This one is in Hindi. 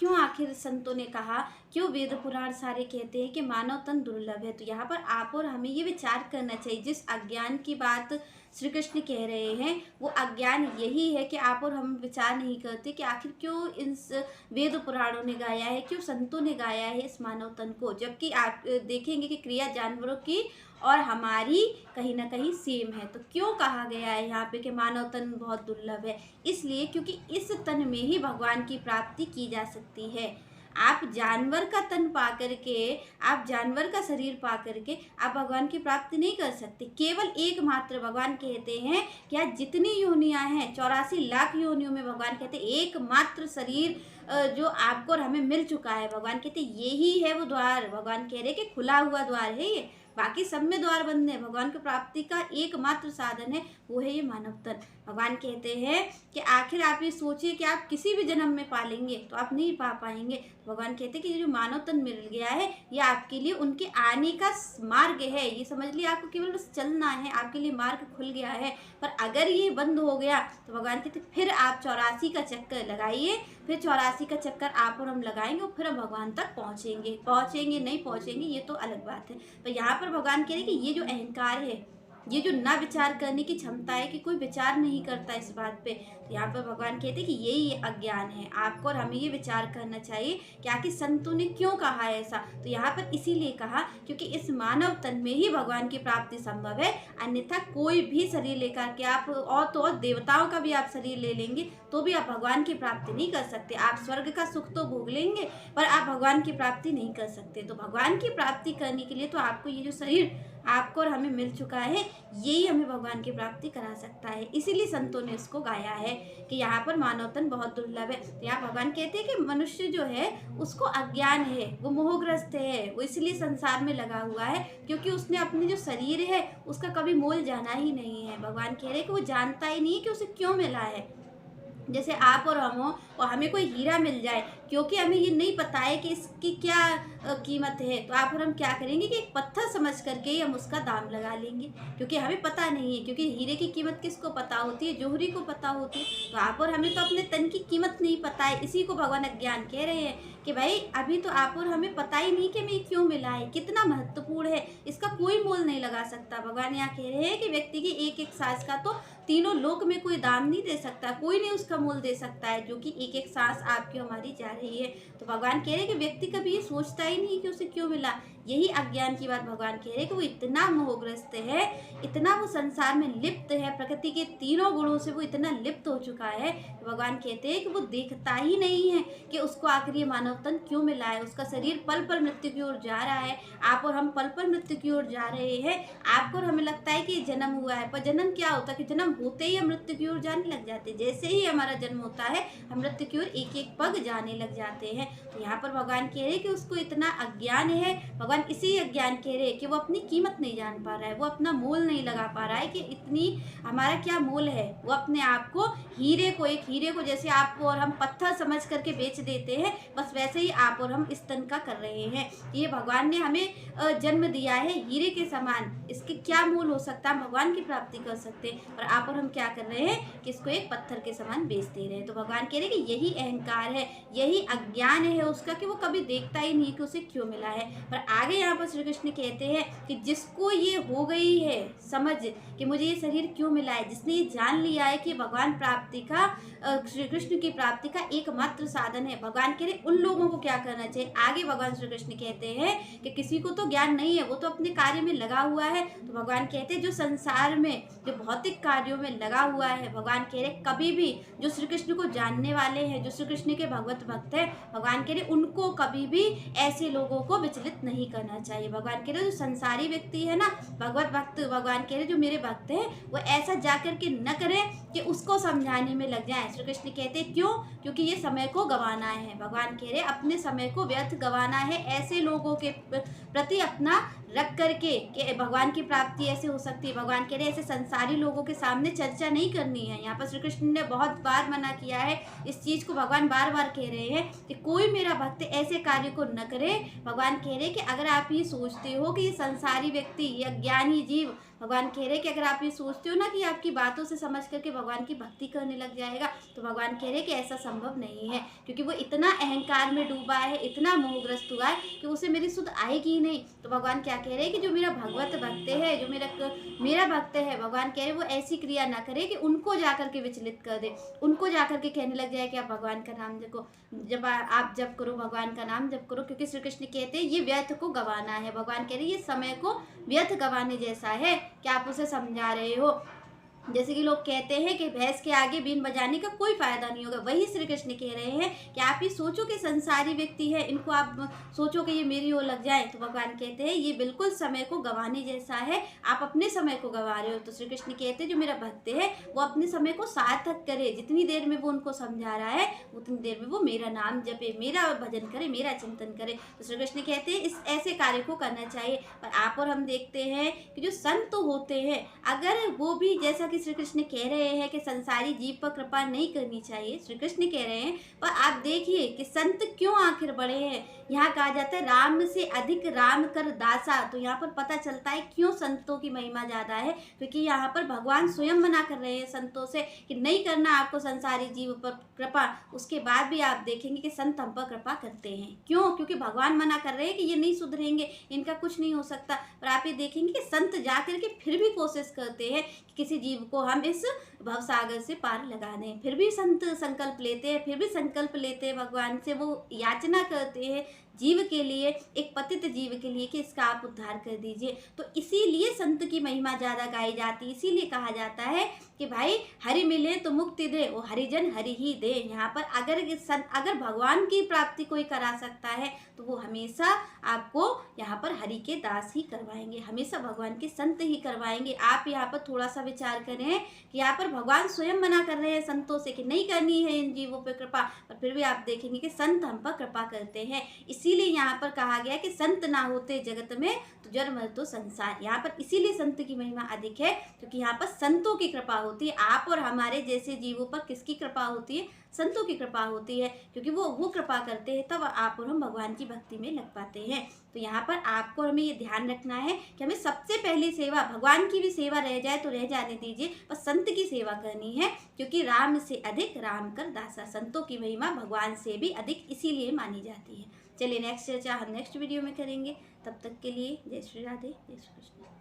क्यों आखिर संतों ने कहा, क्यों वेद पुराण सारे कहते हैं कि मानव तन दुर्लभ है। तो यहाँ पर आप और हमें ये विचार करना चाहिए, जिस अज्ञान की बात श्री कृष्ण कह रहे हैं वो अज्ञान यही है कि आप और हम विचार नहीं करते कि आखिर क्यों इस वेद पुराणों ने गाया है, क्यों संतों ने गाया है इस मानव तन को। जबकि आप देखेंगे कि क्रिया जानवरों की और हमारी कहीं ना कहीं सेम है। तो क्यों कहा गया है यहाँ पे कि मानव तन बहुत दुर्लभ है? इसलिए क्योंकि इस तन में ही भगवान की प्राप्ति की जा सकती है। आप जानवर का तन पा करके, आप जानवर का शरीर पा करके आप भगवान की प्राप्ति नहीं कर सकते। केवल एकमात्र भगवान कहते हैं कि आज जितनी योनियां हैं 84 लाख योनियों में भगवान कहते हैं एकमात्र शरीर जो आपको और हमें मिल चुका है। भगवान कहते यही है वो द्वार। भगवान कह रहे कि खुला हुआ द्वार है ये, बाकी सब में द्वार बंद है। भगवान की प्राप्ति का एकमात्र साधन है वो है ये मानव तन। भगवान कहते हैं कि आखिर आप ये सोचिए कि आप किसी भी जन्म में पालेंगे तो आप नहीं पा पाएंगे। भगवान कहते हैं कि जो मानव तन मिल गया है ये आपके लिए उनके आने का मार्ग है। ये समझ लिया, आपको केवल बस चलना है, आपके लिए मार्ग खुल गया है। पर अगर ये बंद हो गया तो भगवान कहते फिर आप 84 का चक्कर लगाइए, फिर 84 का चक्कर आप और हम लगाएंगे और फिर हम भगवान तक पहुँचेंगे। पहुँचेंगे नहीं पहुँचेंगे ये तो अलग बात है। पर यहाँ पर भगवान कह रहे कि ये जो अहंकार है, ये जो ना विचार करने की क्षमता है कि कोई विचार नहीं करता इस बात पे, तो यहाँ पर भगवान कहते हैं कि यही अज्ञान है। आपको और हमें ये विचार करना चाहिए कि आखिर संतों ने क्यों कहा है ऐसा। तो यहाँ पर इसीलिए कहा क्योंकि इस मानव तन में ही भगवान की प्राप्ति संभव है। अन्यथा कोई भी शरीर लेकर के आप और तो और देवताओं का भी आप शरीर ले लेंगे तो भी आप भगवान की प्राप्ति नहीं कर सकते। आप स्वर्ग का सुख तो भोग लेंगे पर आप भगवान की प्राप्ति नहीं कर सकते। तो भगवान की प्राप्ति करने के लिए तो आपको ये जो शरीर आपको और हमें मिल चुका है यही हमें भगवान की प्राप्ति करा सकता है। इसीलिए संतों ने इसको गाया है कि यहाँ पर मानव तन बहुत दुर्लभ है। तो यहाँ भगवान कहते हैं कि मनुष्य जो है उसको अज्ञान है, वो मोहग्रस्त है, वो इसलिए संसार में लगा हुआ है क्योंकि उसने अपने जो शरीर है उसका कभी मोल जाना ही नहीं है। भगवान कह रहे हैं कि वो जानता ही नहीं है कि उसे क्यों मिला है। जैसे आप और हम हो और हमें कोई हीरा मिल जाए, क्योंकि हमें ये नहीं पता है कि इसकी क्या कीमत है, तो आप और हम क्या करेंगे कि एक पत्थर समझ करके ही हम उसका दाम लगा लेंगे, क्योंकि हमें पता नहीं है। क्योंकि हीरे की कीमत किसको पता होती है? जोहरी को पता होती है। तो आप और हमें तो अपने तन की कीमत नहीं पता है। इसी को भगवान अज्ञान कह रहे हैं कि भाई अभी तो आप और हमें पता ही नहीं कि हमें क्यों मिला है, कितना महत्वपूर्ण है, इसका कोई मोल नहीं लगा सकता। भगवान यहाँ कह रहे हैं कि व्यक्ति की एक एक सांस का तो तीनों लोक में कोई दाम नहीं दे सकता, कोई नहीं उसका मोल दे सकता है, जो कि एक एक सांस आपकी हमारी जा रही है। तो भगवान कह रहे हैं कि व्यक्ति कभी ये सोचता ही नहीं कि उसे क्यों मिला। यही अज्ञान की बात भगवान कह रहे हैं कि वो इतना मोहग्रस्त है, इतना वो संसार में लिप्त है, प्रकृति के तीनों गुणों से वो इतना लिप्त हो चुका है। भगवान कहते हैं कि वो देखता ही नहीं है कि उसको आखिर ये मानव तन क्यों मिला है। उसका शरीर पल पल मृत्यु की ओर जा रहा है, आप और हम पल पल मृत्यु की ओर जा रहे हैं। आपको और हमें लगता है कि जन्म हुआ है, पर जन्म क्या होता है कि जन्म होते ही हम मृत्यु की ओर जाने लग जाते हैं। जैसे ही हमारा जन्म होता है हम मृत्यु की ओर एक एक पग जाने लग जाते हैं। तो यहाँ पर भगवान कह रहे हैं कि उसको इतना अज्ञान है। भगवान इसी अज्ञान कह रहे हैं कि वो अपनी कीमत नहीं जान पा रहा है, वो अपना मोल नहीं लगा पा रहा है कि इतनी हमारा क्या मोल है। वो अपने आप को हीरे को, एक हीरे को जैसे आपको और हम पत्थर समझ करके बेच देते हैं, बस वैसे ही आप और हम इस तन का कर रहे हैं। ये भगवान ने हमें जन्म दिया है हीरे के समान, इसके क्या मोल हो सकता है? हम भगवान की प्राप्ति कर सकते हैं, और आप और हम क्या कर रहे हैं कि इसको एक पत्थर के समान बेच दे रहे हैं। तो भगवान कह रहे हैं कि यही अहंकार है, यही अज्ञान है उसका कि वो कभी देखता ही नहीं कि उसे क्यों मिला है। पर आगे यहाँ पर श्री कृष्ण कहते हैं कि जिसको ये हो गई है समझ कि मुझे ये शरीर क्यों मिला है, जिसने ये जान लिया है कि भगवान प्राप्ति का, श्री कृष्ण की प्राप्ति का एकमात्र साधन है, भगवान कह रहे उन लोगों को क्या करना चाहिए। आगे भगवान श्री कृष्ण कहते हैं कि किसी को तो ज्ञान नहीं है, वो तो अपने कार्य में लगा हुआ है। तो भगवान कहते हैं जो संसार में जो भौतिक कार्यों में लगा हुआ है, भगवान कह रहे कभी भी जो श्री कृष्ण को जानने वाले हैं, जो श्री कृष्ण के भगवत भक्त है, भगवान कह रहे उनको कभी भी ऐसे लोगों को विचलित नहीं करना चाहिए। भगवान कह रहे जो संसारी व्यक्ति है ना, भगवत भक्त, भगवान कह रहे जो मेरे भक्त है वो ऐसा जाकर के न करे कि उसको समझाने में लग जाए। श्री कृष्ण कहते हैं क्यों? क्योंकि ये समय को गंवाना है। भगवान कह रहे अपने समय को व्यर्थ गंवाना है ऐसे लोगों के प्रति अपना रख करके कि भगवान की प्राप्ति ऐसे हो सकती है। भगवान कह रहे ऐसे संसारी लोगों के सामने चर्चा नहीं करनी है। यहाँ पर श्री कृष्ण ने बहुत बार मना किया है इस चीज़ को, भगवान बार बार कह रहे हैं कि कोई मेरा भक्त ऐसे कार्य को न करे। भगवान कह रहे कि अगर आप ये सोचते हो कि ये संसारी व्यक्ति, ये अज्ञानी जीव भगवान कह रहे हैं कि अगर आप ये सोचते हो ना कि आपकी बातों से समझ करके भगवान की भक्ति करने लग जाएगा, तो भगवान कह रहे हैं कि ऐसा संभव नहीं है, क्योंकि वो इतना अहंकार में डूबा है, इतना मोहग्रस्त हुआ है कि उसे मेरी सुध आएगी ही नहीं। तो भगवान क्या कह रहे हैं कि जो मेरा भगवत भक्त है, जो मेरा भक्त है, भगवान कह रहे वो ऐसी क्रिया ना करे कि उनको जाकर के विचलित कर दे, उनको जाकर के कहने लग जाए कि आप भगवान का नाम जपो, जब आप जप करो, भगवान का नाम जप करो, क्योंकि श्री कृष्ण कहते हैं ये व्यर्थ को गंवाना है। भगवान कह रहे ये समय को व्यर्थ गंवाने जैसा है कि आप उसे समझा रहे हो। जैसे कि लोग कहते हैं कि भैंस के आगे बीन बजाने का कोई फायदा नहीं होगा, वही श्री कृष्ण कह रहे हैं कि आप ये सोचो कि संसारी व्यक्ति है, इनको आप सोचो कि ये मेरी ओर लग जाए, तो भगवान कहते हैं ये बिल्कुल समय को गंवाने जैसा है, आप अपने समय को गंवा रहे हो। तो श्री कृष्ण कहते हैं जो मेरा भक्त है वो अपने समय को सार्थक करे, जितनी देर में वो उनको समझा रहा है उतनी देर में वो मेरा नाम जपे, मेरा भजन करे, मेरा चिंतन करे। तो श्री कृष्ण कहते हैं इस ऐसे कार्य को करना चाहिए। पर आप और हम देखते हैं कि जो संत होते हैं, अगर वो भी जैसा कि श्री कृष्ण कह रहे हैं कि संसारी जीव पर कृपा नहीं करनी चाहिए, श्री कृष्ण कह रहे हैं, पर आप देखिए कि संत क्यों आखिर बड़े हैं। यहाँ कहा जाता है राम से अधिक राम कर दासा, तो यहाँ पर पता चलता है क्यों संतों की महिमा ज्यादा है, क्योंकि यहाँ पर भगवान स्वयं मना कर रहे हैं संतों से कि नहीं करना आपको संसारी जीव पर कृपा। उसके बाद भी आप देखेंगे कि संत हम पर कृपा करते हैं। क्यों? क्योंकि भगवान मना कर रहे हैं कि ये नहीं सुधरेंगे, इनका कुछ नहीं हो सकता। पर आप ये देखेंगे कि संत जाकर के फिर भी कोशिश करते हैं कि किसी जीव को हम इस भवसागर से पार लगा दें। फिर भी संत संकल्प लेते हैं, फिर भी संकल्प लेते हैं भगवान से, वो याचना करते हैं जीव के लिए, एक पतित जीव के लिए कि इसका आप उद्धार कर दीजिए। तो इसीलिए संत की महिमा ज़्यादा गाई जाती है, इसीलिए कहा जाता है कि भाई हरि मिले तो मुक्ति दे, वो हरिजन हरि ही दे। यहाँ पर अगर भगवान की प्राप्ति कोई करा सकता है तो वो हमेशा आपको यहाँ पर हरि के दास ही करवाएंगे, हमेशा भगवान के संत ही करवाएंगे। आप यहाँ पर थोड़ा सा विचार करें कि यहाँ पर भगवान स्वयं मना कर रहे हैं संतों से कि नहीं करनी है इन जीवों पर कृपा, पर फिर भी आप देखेंगे कि संत हम पर कृपा करते हैं। इसीलिए यहाँ पर कहा गया कि संत ना होते जगत में तो जड़ मर तो संसार। यहाँ पर इसीलिए संत की महिमा अधिक है, क्योंकि यहाँ पर संतों की कृपा होती है। आप और हमारे जैसे जीवों पर किसकी कृपा होती है? संतों की कृपा होती है, क्योंकि वो कृपा करते हैं, तब आप और हम भगवान की भक्ति में लग पाते हैं। तो यहाँ पर आपको हमें ये ध्यान रखना है कि हमें सबसे पहली सेवा, भगवान की भी सेवा रह जाए तो रह जाने दीजिए, पर संत की सेवा करनी है, क्योंकि राम से अधिक राम कर दासा। संतों की महिमा भगवान से भी अधिक इसीलिए मानी जाती है। चलिए नेक्स्ट चर्चा हम नेक्स्ट वीडियो में करेंगे। तब तक के लिए जय श्री राधे, जय श्री कृष्ण।